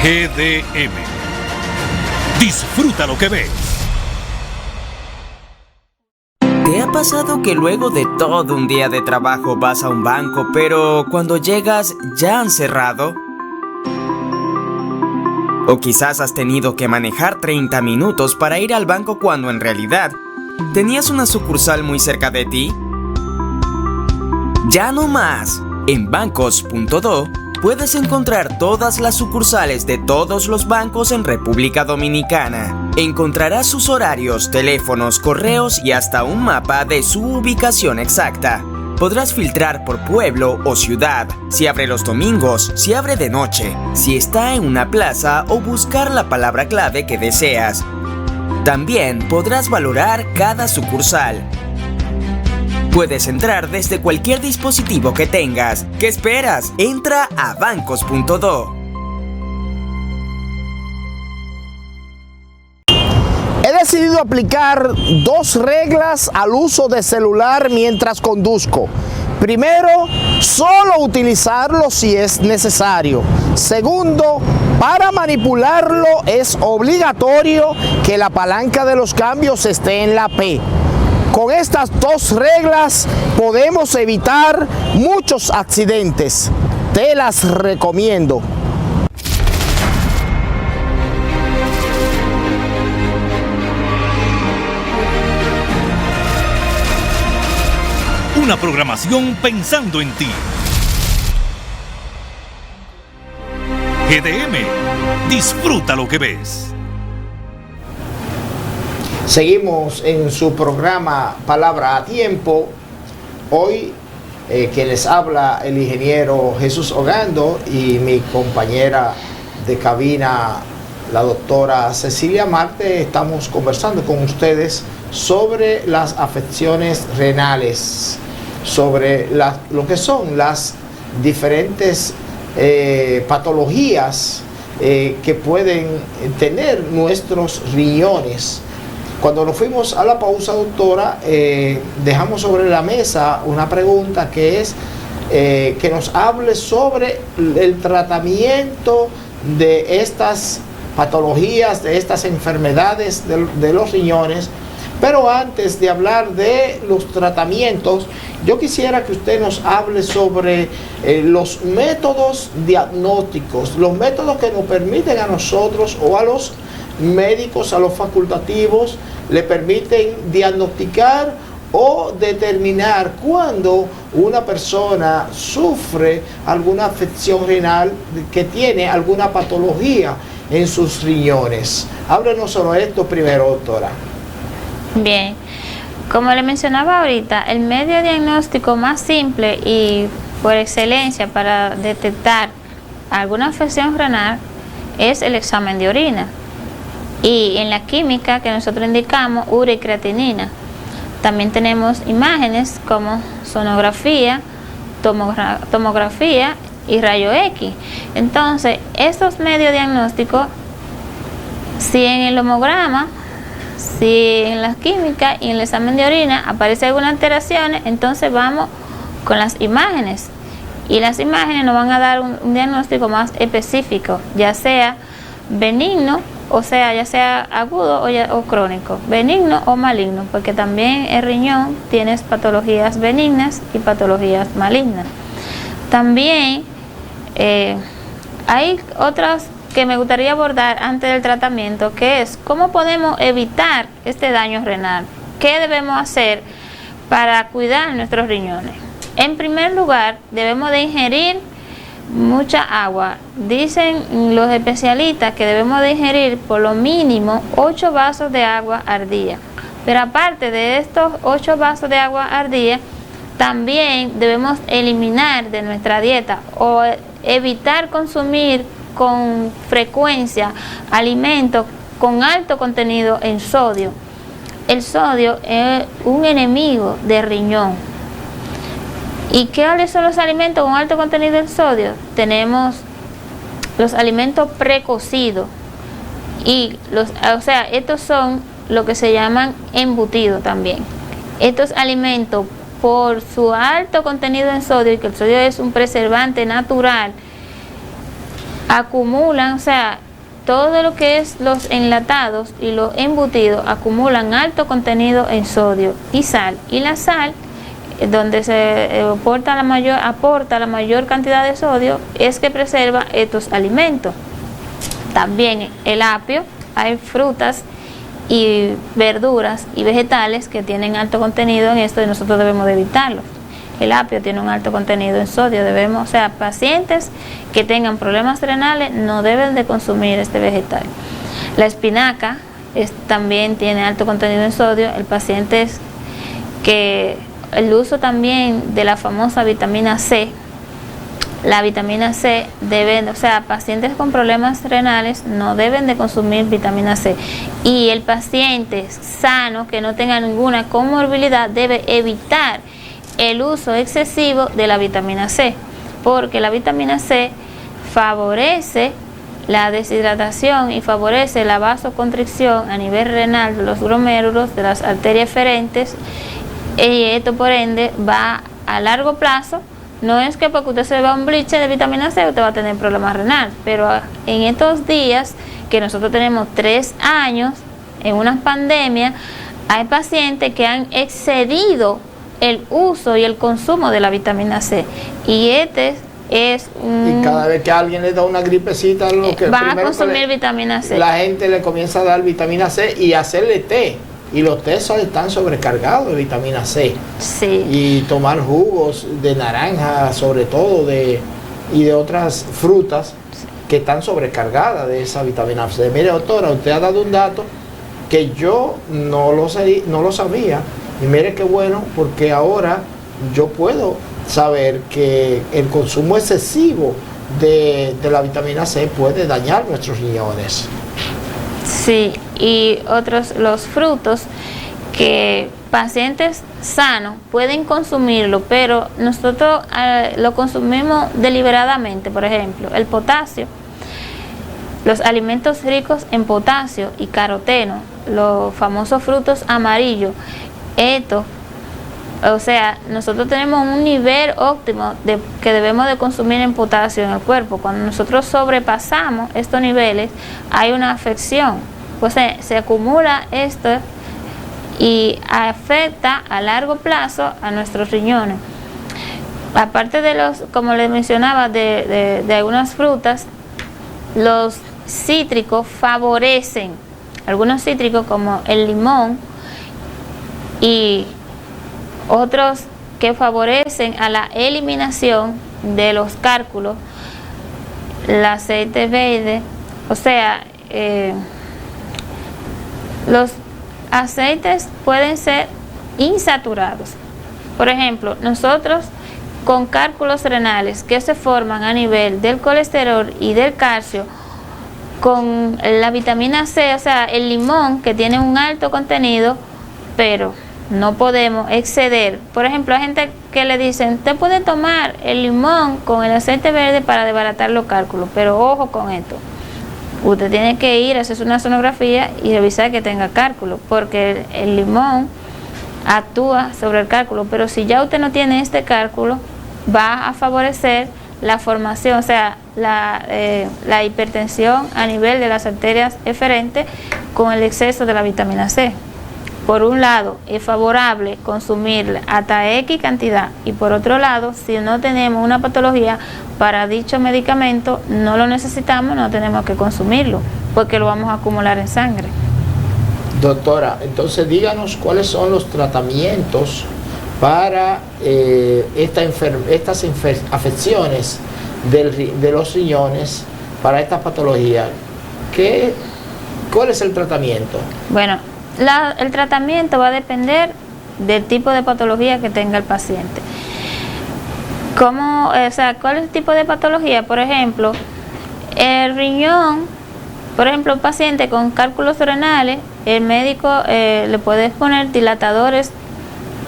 GDM. Disfruta lo que ves. ¿Te ha pasado que luego de todo un día de trabajo vas a un banco, pero cuando llegas ya han cerrado? O quizás has tenido que manejar 30 minutos para ir al banco cuando en realidad tenías una sucursal muy cerca de ti. Ya no más. En bancos.do puedes encontrar todas las sucursales de todos los bancos en República Dominicana. Encontrarás sus horarios, teléfonos, correos y hasta un mapa de su ubicación exacta. Podrás filtrar por pueblo o ciudad, si abre los domingos, si abre de noche, si está en una plaza, o buscar la palabra clave que deseas. También podrás valorar cada sucursal. Puedes entrar desde cualquier dispositivo que tengas. ¿Qué esperas? Entra a bancos.do. He decidido aplicar 2 reglas al uso de celular mientras conduzco. Primero, solo utilizarlo si es necesario. Segundo, para manipularlo es obligatorio que la palanca de los cambios esté en la P. Con estas 2 reglas podemos evitar muchos accidentes. Te las recomiendo. Una programación pensando en ti. GDM. Disfruta lo que ves. Seguimos en su programa Palabra a Tiempo. Hoy quien les habla, el ingeniero Jesús Ogando, y mi compañera de cabina, la doctora Cecilia Marte. Estamos conversando con ustedes sobre las afecciones renales, sobre lo que son las diferentes patologías que pueden tener nuestros riñones. Cuando nos fuimos a la pausa, doctora, dejamos sobre la mesa una pregunta que es que nos hable sobre el tratamiento de estas patologías, de estas enfermedades de los riñones, Pero antes de hablar de los tratamientos, yo quisiera que usted nos hable sobre los métodos diagnósticos, los métodos que nos permiten a nosotros o a los médicos, a los facultativos, le permiten diagnosticar o determinar cuando una persona sufre alguna afección renal, que tiene alguna patología en sus riñones. Háblenos sobre esto primero, doctora. Bien, como le mencionaba ahorita, el medio diagnóstico más simple y por excelencia para detectar alguna afección renal es el examen de orina. Y en la química que nosotros indicamos, urea y creatinina. También tenemos imágenes como sonografía, tomografía y rayo X. Entonces, estos medios diagnósticos, si en el homograma, si en la química y en el examen de orina aparece alguna alteración, entonces vamos con las imágenes. Y las imágenes nos van a dar un diagnóstico más específico, ya sea benigno, o sea, ya sea agudo o crónico, benigno o maligno, porque también el riñón tiene patologías benignas y patologías malignas. También hay otras que me gustaría abordar antes del tratamiento, que es cómo podemos evitar este daño renal. ¿Qué debemos hacer para cuidar nuestros riñones? En primer lugar, debemos de ingerir mucha agua. Dicen los especialistas que debemos de ingerir por lo mínimo 8 vasos de agua al día. Pero aparte de estos 8 vasos de agua al día, también debemos eliminar de nuestra dieta o evitar consumir con frecuencia alimentos con alto contenido en sodio. El sodio es un enemigo del riñón. ¿Y cuáles son los alimentos con alto contenido en sodio? Tenemos los alimentos precocidos y estos son lo que se llaman embutidos también. Estos alimentos, por su alto contenido en sodio, y que el sodio es un preservante natural, acumulan, todo lo que es los enlatados y los embutidos acumulan alto contenido en sodio y sal. Y la sal, donde se aporta la mayor cantidad de sodio, es que preserva estos alimentos. También el apio, hay frutas y verduras y vegetales que tienen alto contenido en esto y nosotros debemos de evitarlo. El apio tiene un alto contenido en sodio, pacientes que tengan problemas renales no deben de consumir este vegetal. La espinaca también tiene alto contenido en sodio. El uso también de la famosa vitamina C. La vitamina C pacientes con problemas renales no deben de consumir vitamina C. Y el paciente sano que no tenga ninguna comorbilidad debe evitar el uso excesivo de la vitamina C, porque la vitamina C favorece la deshidratación y favorece la vasoconstricción a nivel renal de los glomérulos, de las arterias eferentes, y esto por ende va a largo plazo. No es que porque usted se va a un bleach de vitamina C usted va a tener problemas renal, pero en estos días que nosotros tenemos 3 años en una pandemia, hay pacientes que han excedido el uso y el consumo de la vitamina C, y y cada vez que a alguien le da una gripecita, va a consumir vitamina C. La gente le comienza a dar vitamina C y hacerle té. Y los tés están sobrecargados de vitamina C. Sí. Y tomar jugos de naranja, sobre todo, y de otras frutas que están sobrecargadas de esa vitamina C. Mire, doctora, usted ha dado un dato que yo no lo sabía. Y mire qué bueno, porque ahora yo puedo saber que el consumo excesivo de la vitamina C puede dañar nuestros riñones. Sí, y los frutos que pacientes sanos pueden consumirlo, pero nosotros lo consumimos deliberadamente. Por ejemplo, el potasio, los alimentos ricos en potasio y caroteno, los famosos frutos amarillos, nosotros tenemos un nivel óptimo que debemos de consumir en potasio en el cuerpo. Cuando nosotros sobrepasamos estos niveles, hay una afección, pues se acumula esto y afecta a largo plazo a nuestros riñones. Aparte de los, como les mencionaba, de algunas frutas, los cítricos favorecen, algunos cítricos como el limón y otros que favorecen a la eliminación de los cálculos, el aceite verde, o sea, los aceites pueden ser insaturados. Por ejemplo, nosotros con cálculos renales que se forman a nivel del colesterol y del calcio, con la vitamina C, o sea, el limón que tiene un alto contenido, pero no podemos exceder. Por ejemplo, hay gente que le dicen, te puede tomar el limón con el aceite verde para desbaratar los cálculos, pero ojo con esto. Usted tiene que ir a hacerse una sonografía y revisar que tenga cálculo, porque el limón actúa sobre el cálculo, pero si ya usted no tiene este cálculo, va a favorecer la formación, o sea, la hipertensión a nivel de las arterias eferentes con el exceso de la vitamina C. Por un lado, es favorable consumir hasta X cantidad, y por otro lado, si no tenemos una patología para dicho medicamento, no lo necesitamos, no tenemos que consumirlo, porque lo vamos a acumular en sangre. Doctora, entonces díganos cuáles son los tratamientos para estas afecciones de los riñones, para esta patología. ¿Cuál es el tratamiento? Bueno, el tratamiento va a depender del tipo de patología que tenga el paciente. ¿Cuál es el tipo de patología? Por ejemplo, el riñón, por ejemplo, un paciente con cálculos renales, el médico le puede poner dilatadores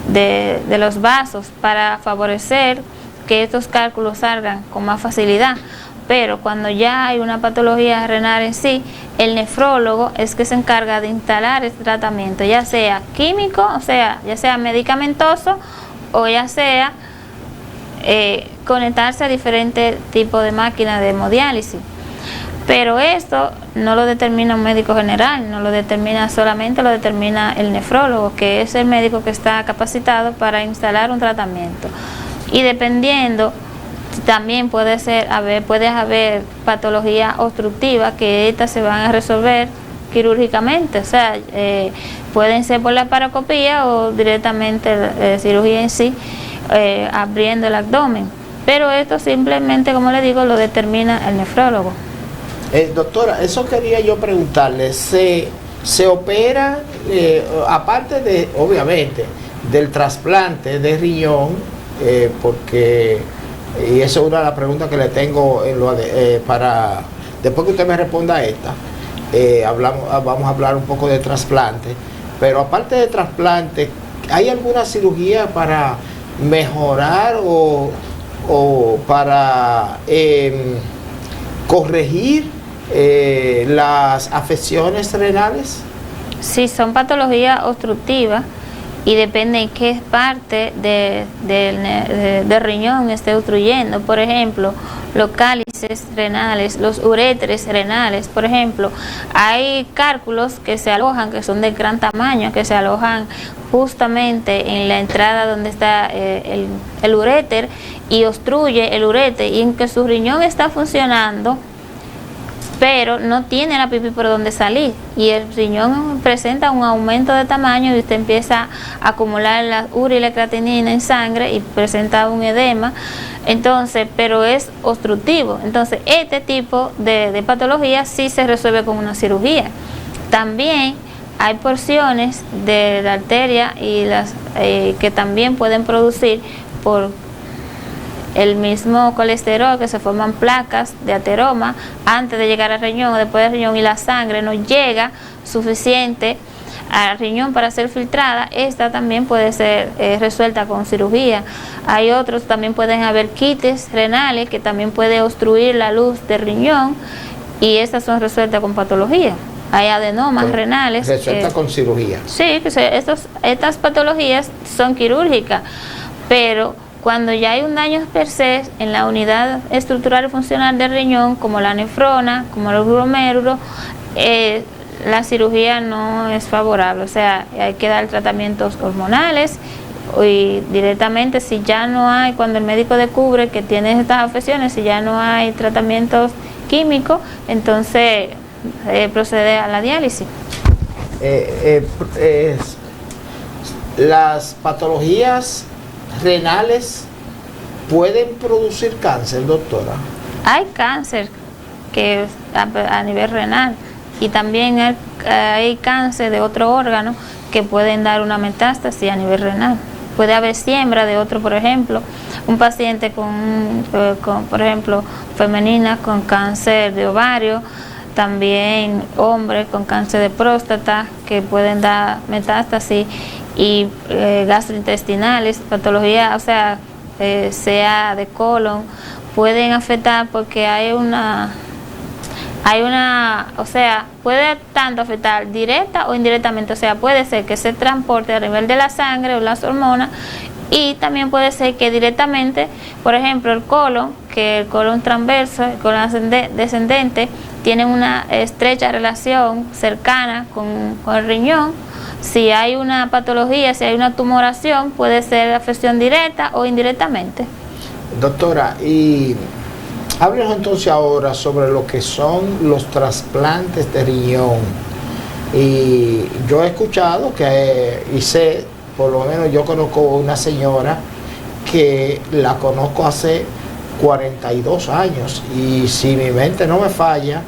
de los vasos para favorecer que estos cálculos salgan con más facilidad. Pero cuando ya hay una patología renal en sí, el nefrólogo es que se encarga de instalar este tratamiento, ya sea químico, o sea, ya sea medicamentoso, o ya sea conectarse a diferentes tipos de máquinas de hemodiálisis. Pero esto no lo determina un médico general, no lo determina solamente, lo determina el nefrólogo, que es el médico que está capacitado para instalar un tratamiento. Y dependiendo, también puede haber patologías obstructivas que estas se van a resolver quirúrgicamente, o sea, pueden ser por la paroscopía o directamente cirugía en sí, abriendo el abdomen. Pero esto simplemente, como le digo, lo determina el nefrólogo. Doctora, eso quería yo preguntarle, ¿se opera, aparte de, obviamente, del trasplante de riñón, porque, y eso es una de las preguntas que le tengo para, después que usted me responda a esta, vamos a hablar un poco de trasplante, pero aparte de trasplante, ¿hay alguna cirugía para mejorar o para corregir las afecciones renales? Sí, son patologías obstructivas y depende en qué parte del riñón esté obstruyendo. Por ejemplo, los cálices renales, los uréteres renales, por ejemplo, hay cálculos que se alojan, que son de gran tamaño, que se alojan justamente en la entrada donde está el uréter y obstruye el uréter, y en que su riñón está funcionando, pero no tiene la pipí por donde salir, y el riñón presenta un aumento de tamaño y usted empieza a acumular la urea y la creatinina en sangre y presenta un edema, entonces, pero es obstructivo. Entonces este tipo de patología sí se resuelve con una cirugía. También hay porciones de la arteria y que también pueden producir por el mismo colesterol, que se forman placas de ateroma antes de llegar al riñón o después del riñón, y la sangre no llega suficiente al riñón para ser filtrada. Esta también puede ser resuelta con cirugía. Hay otros, también pueden haber quites renales, que también puede obstruir la luz del riñón, y estas son resueltas con patología. Hay adenomas renales. Resuelta con cirugía. Sí, estas patologías son quirúrgicas, pero cuando ya hay un daño per se en la unidad estructural y funcional del riñón, como la nefrona, como el glomérulo, la cirugía no es favorable, o sea, hay que dar tratamientos hormonales y directamente, si ya no hay, cuando el médico descubre que tiene estas afecciones, si ya no hay tratamientos químicos, entonces procede a la diálisis. Las patologías renales pueden producir cáncer, doctora. Hay cáncer que es a nivel renal, y también hay cáncer de otro órgano que pueden dar una metástasis a nivel renal. Puede haber siembra de otro, por ejemplo, un paciente con por ejemplo, femenina con cáncer de ovario, también hombres con cáncer de próstata que pueden dar metástasis, y gastrointestinales, patología, o sea, sea de colon, pueden afectar porque hay una, o sea, puede tanto afectar directa o indirectamente, o sea, puede ser que se transporte a nivel de la sangre o las hormonas, y también puede ser que directamente, por ejemplo, el colon, que el colon transverso, el colon descendente, tiene una estrecha relación cercana con el riñón. Si hay una patología, si hay una tumoración, puede ser afección directa o indirectamente. Doctora, y háblenos entonces ahora sobre lo que son los trasplantes de riñón. Y yo he escuchado y sé, por lo menos yo conozco una señora que la conozco hace 42 años, y si mi mente no me falla,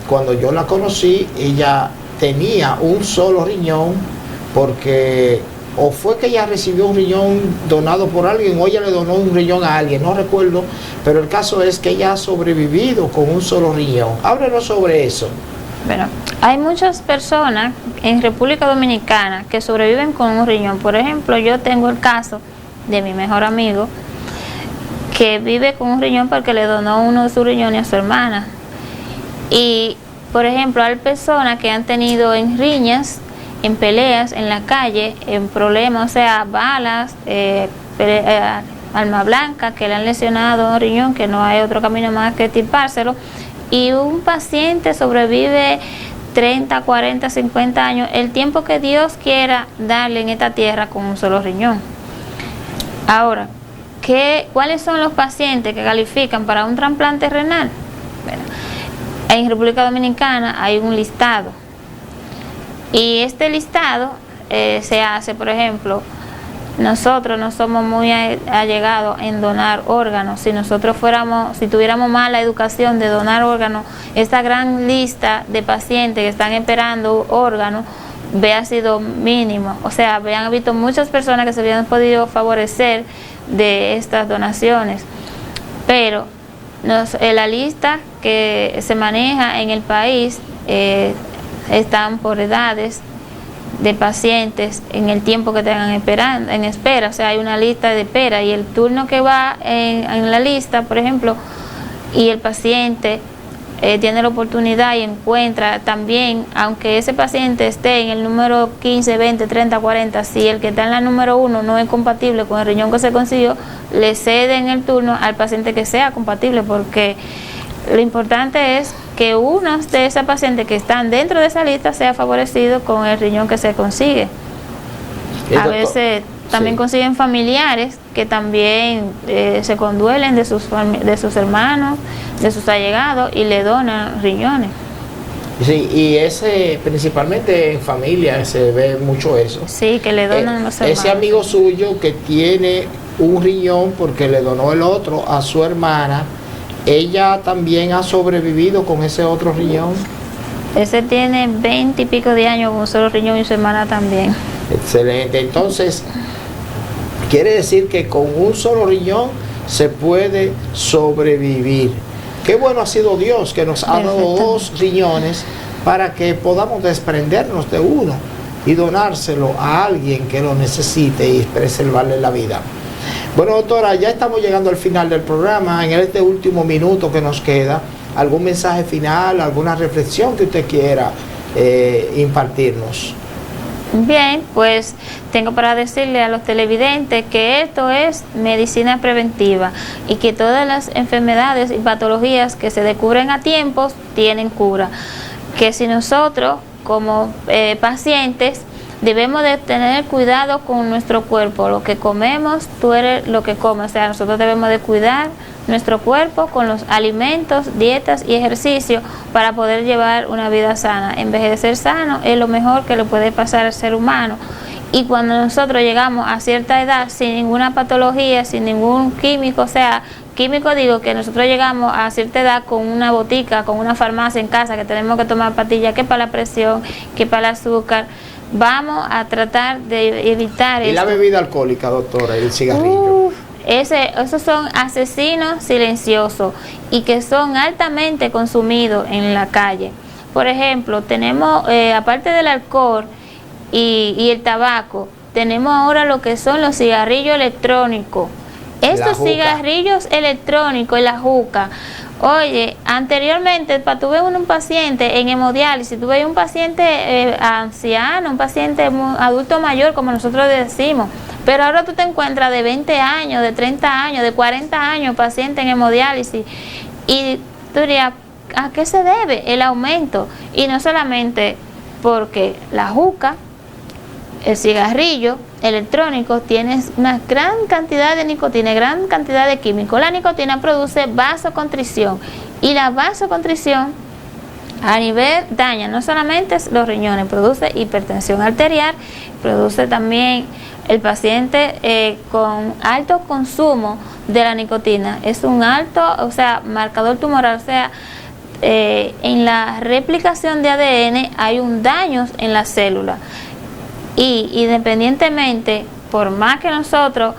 cuando yo la conocí, ella tenía un solo riñón, porque o fue que ella recibió un riñón donado por alguien, o ella le donó un riñón a alguien, no recuerdo, pero el caso es que ella ha sobrevivido con un solo riñón. Háblenos sobre eso. Bueno, hay muchas personas en República Dominicana que sobreviven con un riñón. Por ejemplo, yo tengo el caso de mi mejor amigo que vive con un riñón porque le donó uno de sus riñones a su hermana. Y, por ejemplo, hay personas que han tenido en riñas, en peleas en la calle, en problemas, o sea, balas, arma blanca, que le han lesionado un riñón, que no hay otro camino más que extirpárselo, y un paciente sobrevive 30, 40, 50 años, el tiempo que Dios quiera darle en esta tierra con un solo riñón. Ahora, ¿cuáles son los pacientes que califican para un trasplante renal? Bueno, en República Dominicana hay un listado, y este listado se hace, por ejemplo, nosotros no somos muy allegados en donar órganos. Si tuviéramos mala educación de donar órganos, esta gran lista de pacientes que están esperando órganos había sido mínimo. O sea, habían visto muchas personas que se habían podido favorecer de estas donaciones. Pero la lista que se maneja en el país están por edades de pacientes en el tiempo que tengan en espera, o sea, hay una lista de espera, y el turno que va en la lista, por ejemplo, y el paciente tiene la oportunidad y encuentra también, aunque ese paciente esté en el número 15, 20, 30, 40, si el que está en la número 1 no es compatible con el riñón que se consiguió, le ceden el turno al paciente que sea compatible, porque lo importante es que uno de esas pacientes que están dentro de esa lista sea favorecido con el riñón que se consigue. A veces también consiguen familiares que también se conduelen de sus hermanos, de sus allegados, y le donan riñones. Sí, y principalmente en familia se ve mucho eso. Sí, que le donan los hermanos. Ese amigo suyo que tiene un riñón porque le donó el otro a su hermana, ¿ella también ha sobrevivido con ese otro riñón? Ese tiene 20 y pico de años con un solo riñón, y su hermana también. Excelente. Entonces, quiere decir que con un solo riñón se puede sobrevivir. Qué bueno ha sido Dios que nos ha dado dos riñones para que podamos desprendernos de uno y donárselo a alguien que lo necesite y preservarle la vida. Bueno, doctora, ya estamos llegando al final del programa. En este último minuto que nos queda, ¿algún mensaje final, alguna reflexión que usted quiera impartirnos? Bien, pues tengo para decirle a los televidentes que esto es medicina preventiva, y que todas las enfermedades y patologías que se descubren a tiempos tienen cura. Que si nosotros como pacientes, debemos de tener cuidado con nuestro cuerpo. Lo que comemos, tú eres lo que comes. O sea, nosotros debemos de cuidar nuestro cuerpo con los alimentos, dietas y ejercicio para poder llevar una vida sana. Envejecer sano es lo mejor que le puede pasar al ser humano. Y cuando nosotros llegamos a cierta edad sin ninguna patología, sin ningún químico, o sea, químico digo que nosotros llegamos a cierta edad con una botica, con una farmacia en casa, que tenemos que tomar pastillas que para la presión, que para el azúcar, vamos a tratar de evitar ¿Y esto. la bebida alcohólica, doctora, el cigarrillo? Esos son asesinos silenciosos y que son altamente consumidos en la calle. Por ejemplo, tenemos, aparte del alcohol y el tabaco, tenemos ahora lo que son los cigarrillos electrónicos. Estos cigarrillos electrónicos y la juca. Oye, anteriormente, para tu ver un paciente en hemodiálisis, tú ves un paciente anciano, un paciente adulto mayor, como nosotros decimos, pero ahora tú te encuentras de 20 años, de 30 años, de 40 años, paciente en hemodiálisis, y tú dirías, ¿a qué se debe el aumento? Y no solamente porque la juca, el cigarrillo electrónico tiene una gran cantidad de nicotina, gran cantidad de químicos. La nicotina produce vasoconstricción y la vasoconstricción a nivel daña no solamente los riñones, produce hipertensión arterial, produce también el paciente con alto consumo de la nicotina. Es un alto, o sea, marcador tumoral, o sea, en la replicación de ADN hay un daño en la célula. Y independientemente, por más que nosotros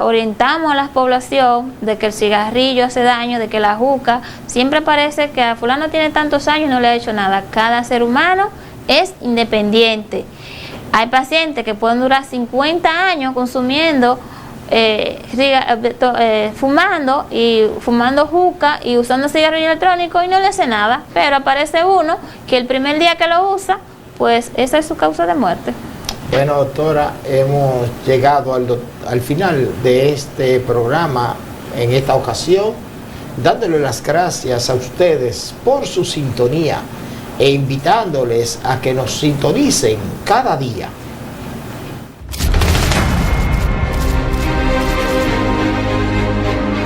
orientamos a la población de que el cigarrillo hace daño, de que la juca, siempre parece que a fulano tiene tantos años y no le ha hecho nada. Cada ser humano es independiente. Hay pacientes que pueden durar 50 años consumiendo, fumando juca y usando cigarrillo electrónico y no le hace nada, pero aparece uno que el primer día que lo usa, pues esa es su causa de muerte. Bueno, doctora, hemos llegado al final de este programa en esta ocasión, dándole las gracias a ustedes por su sintonía e invitándoles a que nos sintonicen cada día